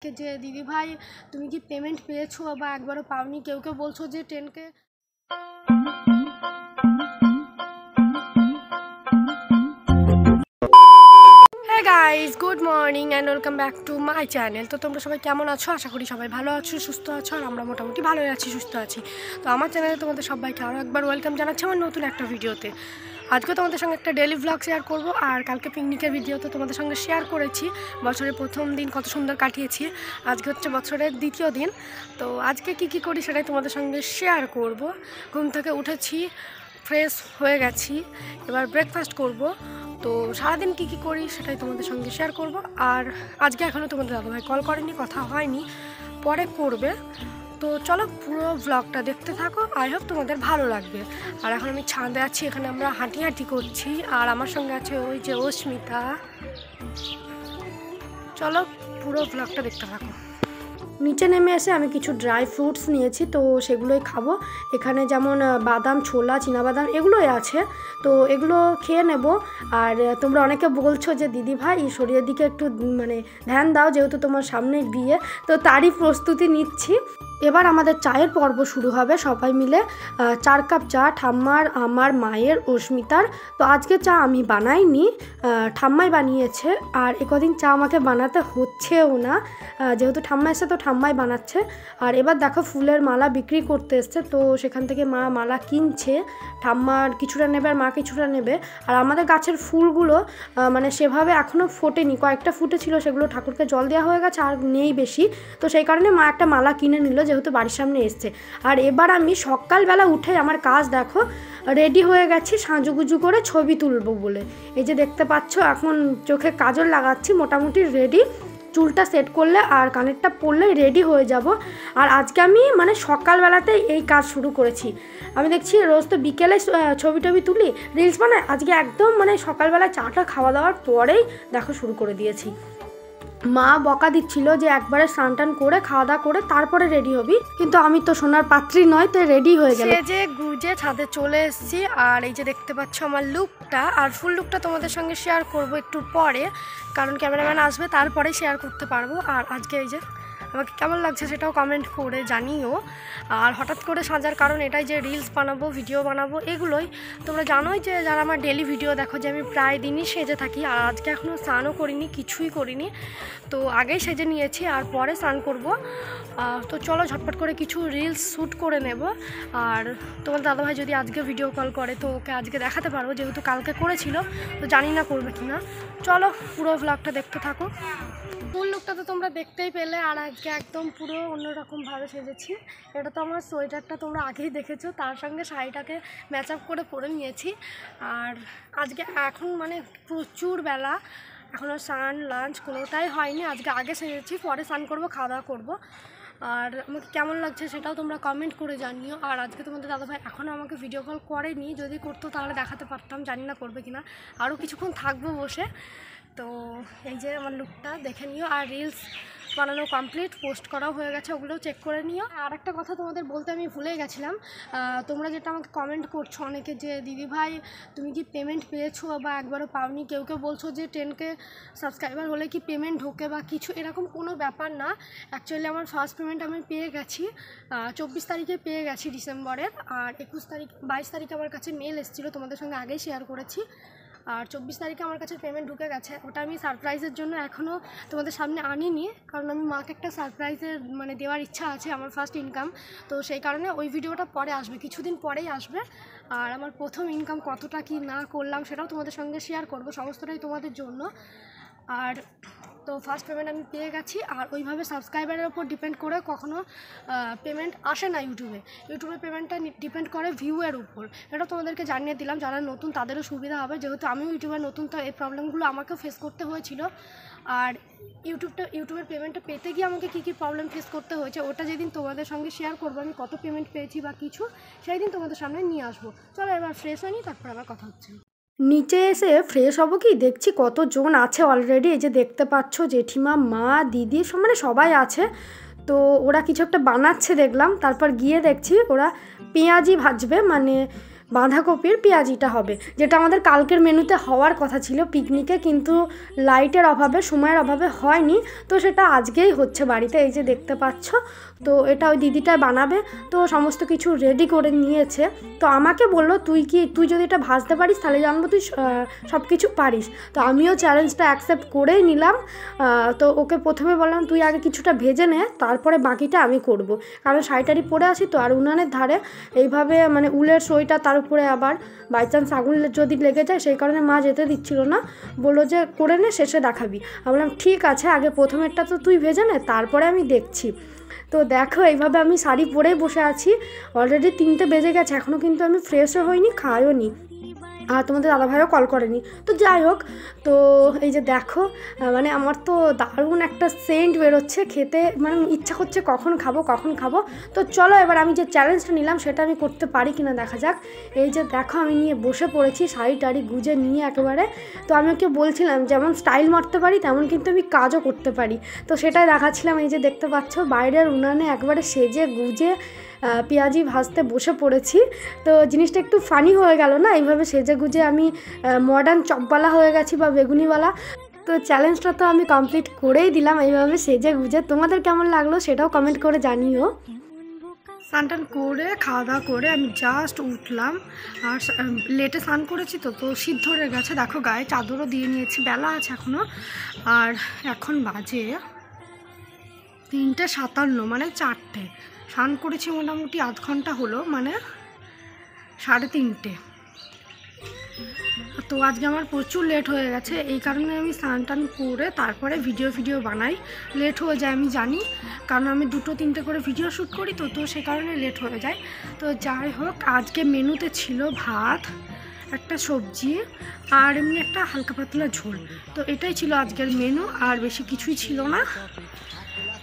যে দিদি ভাই তুমি কি পেমেন্ট পেয়েছো বা একবারও পাওনি, কেউ কেউ বলছো যে 10K। হ্যাঁ guys, good morning and welcome back to my channel. তো তোমরা সবাই কেমন আছো? আশা করি সবাই ভালো আছো, সুস্থ আছো, আর আমরা মোটামুটি ভালোই আছি, সুস্থ আছি। তো আমার চ্যানেলে তোমাদের সবাইকে আরও একবার ওয়েলকাম জানাচ্ছি আমার নতুন একটা ভিডিওতে। আজকে তোমাদের সঙ্গে একটা ডেলি ভ্লগ শেয়ার করব, আর কালকে পিকনিকের ভিডিও তো তোমাদের সঙ্গে শেয়ার করেছি। বছরের প্রথম দিন কত সুন্দর কাটিয়েছি, আজকে হচ্ছে বছরের দ্বিতীয় দিন। তো আজকে কি করি সেটাই তোমাদের সঙ্গে শেয়ার করব। ঘুম থেকে উঠেছি, ফ্রেশ হয়ে গেছি, এবার ব্রেকফাস্ট করব। তো সারাদিন কী করি সেটাই তোমাদের সঙ্গে শেয়ার করব। আর আজকে এখনও তোমাদের দাদাভাই কল করেনি, কথা হয়নি, পরে করবে। তো চলো পুরো ব্লগটা দেখতে থাকো, আই হোপ তোমাদের ভালো লাগবে। আর এখন আমি ছাদে আছি, এখানে আমরা হাঁটি করছি, আর আমার সঙ্গে আছে ওই যে অস্মিতা। চলো পুরো ব্লগটা দেখতে থাকো। নিচে নেমে এসে আমি কিছু ড্রাই ফ্রুটস নিয়েছি, তো সেগুলোই খাবো। এখানে যেমন বাদাম, ছোলা, চীনাবাদাম এগুলোই আছে, তো এগুলো খেয়ে নেব। আর তোমরা অনেকে বলছো যে দিদি ভাই শরীরের দিকে একটু ধ্যান দাও, যেহেতু তোমার সামনে বিয়ে, তো তারই প্রস্তুতি নিচ্ছি। এবার আমাদের চায়ের পর্ব শুরু হবে। সবাই মিলে 4 কাপ চা, ঠাম্মার, আমার, মায়ের, অস্মিতার। তো আজকে চা আমি বানাইনি, ঠাম্মাই বানিয়েছে। আর একদিন চা আমাকে বানাতে হচ্ছেও না, যেহেতু ঠাম্মা এসে তো ঠাম্মাই বানাচ্ছে। আর এবার দেখো ফুলের মালা বিক্রি করতে এসছে, তো সেখান থেকে মা মালা কিনছে। ঠাম্মার কিছুটা নেবে আর মা কিছুটা নেবে। আর আমাদের গাছের ফুলগুলো সেভাবে এখনও ফোটেনি, কয়েকটা ফুটেছিল, সেগুলো ঠাকুরকে জল দেওয়া হয়ে গেছে, আর নেই বেশি। তো সেই কারণে মা একটা মালা কিনে নিল, যেহেতু বাড়ির সামনে এসছে। আর এবার আমি সকালবেলা উঠে আমার কাজ দেখো, রেডি হয়ে গেছি সাজুগুজু করে ছবি তুলবো বলে। এই যে দেখতে পাচ্ছ, এখন চোখে কাজল লাগাচ্ছি, মোটামুটি রেডি। চুলটা সেট করলে আর কানেরটা পরলে রেডি হয়ে যাব। আর আজকে আমি সকালবেলাতে এই কাজ শুরু করেছি। আমি দেখছি রোজ তো বিকেলে ছবি টবি তুলি, রিলস বানাই, আজকে একদম সকালবেলা চাটা খাওয়া দাওয়ার পরেই দেখো শুরু করে দিয়েছি। মা বকা দিচ্ছিল যে একবারে স্নান টান করে খাওয়া দাওয়া করে তারপরে রেডি হবি, কিন্তু আমি তো সোনার পাত্রী নয়, তো রেডি হয়ে গেল। যে গুজে ছাদে চলে এসেছি, আর এই যে দেখতে পাচ্ছ আমার লুকটা, আর ফুল লুকটা তোমাদের সঙ্গে শেয়ার করব একটু পরে, কারণ ক্যামেরাম্যান আসবে, তারপরে শেয়ার করতে পারবো। আর আজকে এই যে আমাকে কেমন লাগছে সেটাও কমেন্ট করে জানিও। আর হঠাৎ করে সাজার কারণ এটাই যে রিলস বানাবো, ভিডিও বানাবো, এগুলোই। তোমরা জানোই যে যারা আমার ডেলি ভিডিও দেখো যে আমি প্রায় দিনই সেজে থাকি। আর আজকে এখনও স্নানও করিনি, কিছুই করিনি, তো আগেই সেজে নিয়েছি আর পরে স্নান করব। তো চলো ঝটপট করে কিছু রিলস শ্যুট করে নেব। আর তোমার দাদাভাই যদি আজকে ভিডিও কল করে তো ওকে আজকে দেখাতে পারবো, যেহেতু কালকে করেছিল, তো জানি না করবে কি না। চলো পুরো ব্লগটা দেখতে থাকো। ফুল লুকটা তো তোমরা দেখতেই পেলে, আর আজকে একদম পুরো অন্যরকমভাবে সেজেছি। এটা তো আমার সোয়েটারটা তোমরা আগেই দেখেছো, তার সঙ্গে শাড়িটাকে ম্যাচ আপ করে পরে নিয়েছি। আর আজকে এখন প্রচুর বেলা, এখনও স্নান লাঞ্চ কোনোটাই হয়নি। আজকে আগে সেজেছি, পরে স্নান করবো, খাওয়া দাওয়া করবো। আর আমাকে কেমন লাগছে সেটাও তোমরা কমেন্ট করে জানিও। আর আজকে তোমাদের দাদাভাই এখনও আমাকে ভিডিও কল করেনি, যদি করতো তাহলে দেখাতে পারতাম, জানি না করবে কিনা। আরও কিছুক্ষণ থাকবো বসে। তো এই যে আমার লুকটা দেখে নিও। আর রিলস বানানো কমপ্লিট, পোস্ট করাও হয়ে গেছে, ওগুলোও চেক করে নিও। আর একটা কথা তোমাদের বলতে আমি ভুলে গেছিলাম, তোমরা যেটা আমাকে কমেন্ট করছো অনেকে যে দিদি ভাই তুমি কি পেমেন্ট পেয়েছো বা একবারও পাওনি, কেউ বলছো যে 10K সাবস্ক্রাইবার হলে কি পেমেন্ট ঢোকে বা কিছু, এরকম কোনো ব্যাপার না। অ্যাকচুয়ালি আমার ফার্স্ট পেমেন্ট আমি পেয়ে গেছি, 24 তারিখে পেয়ে গেছি ডিসেম্বরের। আর 22 তারিখে আমার কাছে মেল এসেছিলো, তোমাদের সঙ্গে আগেই শেয়ার করেছি। আর 24 তারিখে আমার কাছে পেমেন্ট ঢুকে গেছে। ওটা আমি সারপ্রাইজের জন্য এখনও তোমাদের সামনে আনিনি, কারণ আমি মাকে একটা সারপ্রাইজের দেওয়ার ইচ্ছা আছে, আমার ফার্স্ট ইনকাম। তো সেই কারণে ওই ভিডিওটা পরে আসবে, কিছুদিন পরেই আসবে। আর আমার প্রথম ইনকাম কতটা কি না করলাম সেটাও তোমাদের সঙ্গে শেয়ার করব, সমস্তটাই তোমাদের জন্য। আর তো ফার্স্ট পেমেন্ট আমি পেয়ে গেছি। আর ওইভাবে সাবস্ক্রাইবারের ওপর ডিপেন্ড করে কখনো পেমেন্ট আসে না ইউটিউবে পেমেন্টটা ডিপেন্ড করে ভিউয়ের উপর। এটা তোমাদেরকে জানিয়ে দিলাম, যারা নতুন তাদেরও সুবিধা হবে, যেহেতু আমিও ইউটিউবে নতুন, তো এই প্রবলেমগুলো আমাকেও ফেস করতে হয়েছিল। আর ইউটিউবের পেমেন্টটা পেতে গিয়ে আমাকে কী প্রবলেম ফেস করতে হয়েছে, ওটা যেদিন তোমাদের সঙ্গে শেয়ার করবো, আমি কত পেমেন্ট পেয়েছি বা কিছু, সেই দিন তোমাদের সামনে নিয়ে আসবো। চলো এবার ফ্রেশ হয়নি, তারপর আবার কথা হচ্ছে। নিচে এসে ফ্রেশ হবো কি, দেখছি কতজন আছে অলরেডি। এই যে দেখতে পাচ্ছ জেঠিমা, মা, দিদি, সবাই আছে। তো ওরা কিছু একটা বানাচ্ছে দেখলাম, তারপর গিয়ে দেখছি ওরা পেঁয়াজি ভাজবে, বাঁধাকপির পেঁয়াজিটা হবে, যেটা আমাদের কালকের মেনুতে হওয়ার কথা ছিল পিকনিকে, কিন্তু লাইটের অভাবে, সময়ের অভাবে হয়নি। তো সেটা আজকেই হচ্ছে বাড়িতে, এই যে দেখতে পাচ্ছ। তো এটা ওই দিদিটা বানাবে, তো সমস্ত কিছু রেডি করে নিয়েছে। তো আমাকে বললো তুই যদি এটা ভাজতে পারিস তাহলে জানবো তুই সব কিছু পারিস। তো আমিও চ্যালেঞ্জটা অ্যাকসেপ্ট করেই নিলাম। তো ওকে প্রথমে বললাম তুই আগে কিছুটা ভেজে নে, তারপরে বাকিটা আমি করব, কারণ শাড়ি পরে আসি তো, আর উনানের ধারে এইভাবে মানে উলের সইটা, তার উপরে আবার বাই চান্স আগুন যদি লেগে যায়, সেই কারণে মা যেতে দিচ্ছিল না, বললো যে করে নে, শেষে দেখাবি। আমি বললাম ঠিক আছে, আগে প্রথমেরটা তো তুই ভেজে নে, তারপরে আমি দেখছি। তো দেখো এইভাবে আমি শাড়ি পরেই বসে আছি, অলরেডি 3টে বেজে গেছে, এখনও কিন্তু আমি ফ্রেশও হইনি, খাইও নি, আর তোমাদের দাদাভাইও কল করেনি। তো যাই হোক, তো এই যে দেখো মানে আমার তো দারুণ একটা সেন্ট বেরোচ্ছে, খেতে মানে ইচ্ছা করছে কখন খাবো। তো চলো এবার আমি যে চ্যালেঞ্জটা নিলাম সেটা আমি করতে পারি কিনা দেখা যাক। এই যে দেখো আমি নিয়ে বসে পড়েছি, শাড়ি টাড়ি গুজে নিয়ে একেবারে। তো আমি ওকে বলছিলাম যেমন স্টাইল মারতে পারি তেমন কিন্তু আমি কাজও করতে পারি, তো সেটাই দেখাচ্ছিলাম। এই যে দেখতে পাচ্ছ বাইরের উনানে একবারে সেজে গুজে পেঁয়াজি ভাজতে বসে পড়েছি। তো জিনিসটা একটু ফানি হয়ে গেল না, এইভাবে সেজে গুজে আমি মডার্ন চপওয়ালা হয়ে গেছি বা বেগুনিওয়ালা। তো চ্যালেঞ্জটা তো আমি কমপ্লিট করেই দিলাম এইভাবে সেজে গুজে। তোমাদের কেমন লাগলো সেটাও কমেন্ট করে জানিও। স্নান করে খাওয়া দাওয়া করে আমি জাস্ট উঠলাম, আর লেটে স্নান করেছি তো শীত ধরে গেছে। দেখো গায়ে চাদরও দিয়ে নিয়েছি, বেলা আছে এখনও। আর এখন বাজে 3:57, মানে 4টে। স্নান করেছি মোটামুটি আধ ঘন্টা হলো, মানে 3:30। তো আজকে আমার প্রচুর লেট হয়ে গেছে, এই কারণে আমি স্নান টান করে তারপরে ভিডিও বানাই। লেট হয়ে যায় আমি জানি, কারণ আমি 2-3টে করে ভিডিও শ্যুট করি, তো সে কারণে লেট হয়ে যায়। তো যাই হোক, আজকে মেনুতে ছিল ভাত, একটা সবজি, আর এমনি একটা হালকা পাতলা ঝোল। তো এটাই ছিল আজকের মেনু, আর বেশি কিছুই ছিল না।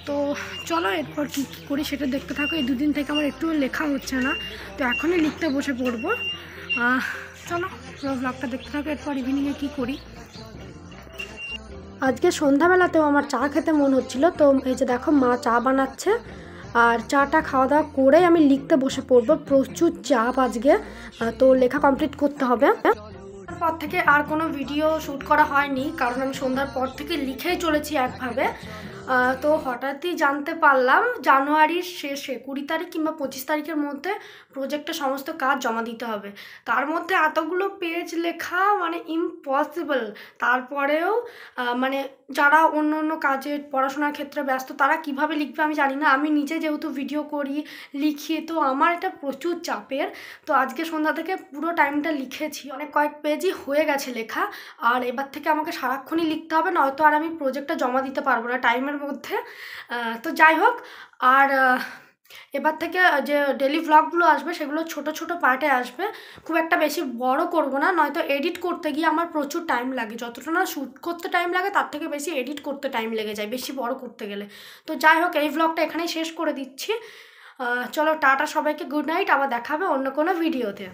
তো চলো এরপর কী করি সেটা দেখতে থাকো। এই 2 দিন থেকে আমার একটু লেখা হচ্ছে না, তো এখনই লিখতে বসে পড়বো। চলো পুরো ব্লগটা দেখতে থাকো, এরপর ইভিনিংয়ে কী করি। আজকে সন্ধ্যাবেলাতেও আমার চা খেতে মন হচ্ছিল, তো এই যে দেখো মা চা বানাচ্ছে, আর চাটা খাওয়া দাওয়া করেই আমি লিখতে বসে পড়বো। প্রচুর চাপ আজকে, তো লেখা কমপ্লিট করতে হবে। পর থেকে আর কোনো ভিডিও শ্যুট করা হয়নি, কারণ আমি সন্ধ্যার পর থেকে লিখেই চলেছি একভাবে। তো হঠাৎই জানতে পারলাম জানুয়ারির শেষে 20 তারিখ কিংবা 25 তারিখের মধ্যে প্রজেক্টের সমস্ত কাজ জমা দিতে হবে। তার মধ্যে এতগুলো পেজ লেখা মানে ইম্পসিবল। তারপরেও মানে যারা অন্য কাজে পড়াশোনার ক্ষেত্রে ব্যস্ত তারা কিভাবে লিখবে আমি জানি না। আমি নিজে যেহেতু ভিডিও করি, লিখি, তো আমার এটা প্রচুর চাপের। তো আজকে সন্ধ্যা থেকে পুরো টাইমটা লিখেছি, অনেক কয়েক পেজই হয়ে গেছে লেখা। আর এবার থেকে আমাকে সারাক্ষণই লিখতে হবে, নয়তো আর আমি প্রজেক্টটা জমা দিতে পারবো না টাইমের মধ্যে। তো যাই হোক, আর এবার থেকে যে ডেলি ভ্লগগুলো আসবে সেগুলো ছোট পার্টে আসবে, খুব একটা বেশি বড় করব না, নয়তো এডিট করতে গিয়ে আমার প্রচুর টাইম লাগে। যতটা না শ্যুট করতে টাইম লাগে তার থেকে বেশি এডিট করতে টাইম লেগে যায় বেশি বড় করতে গেলে। তো যাই হোক, এই ভ্লগটা এখানেই শেষ করে দিচ্ছি। চলো টাটা সবাইকে, গুড নাইট, আবার দেখা হবে অন্য কোনো ভিডিওতে।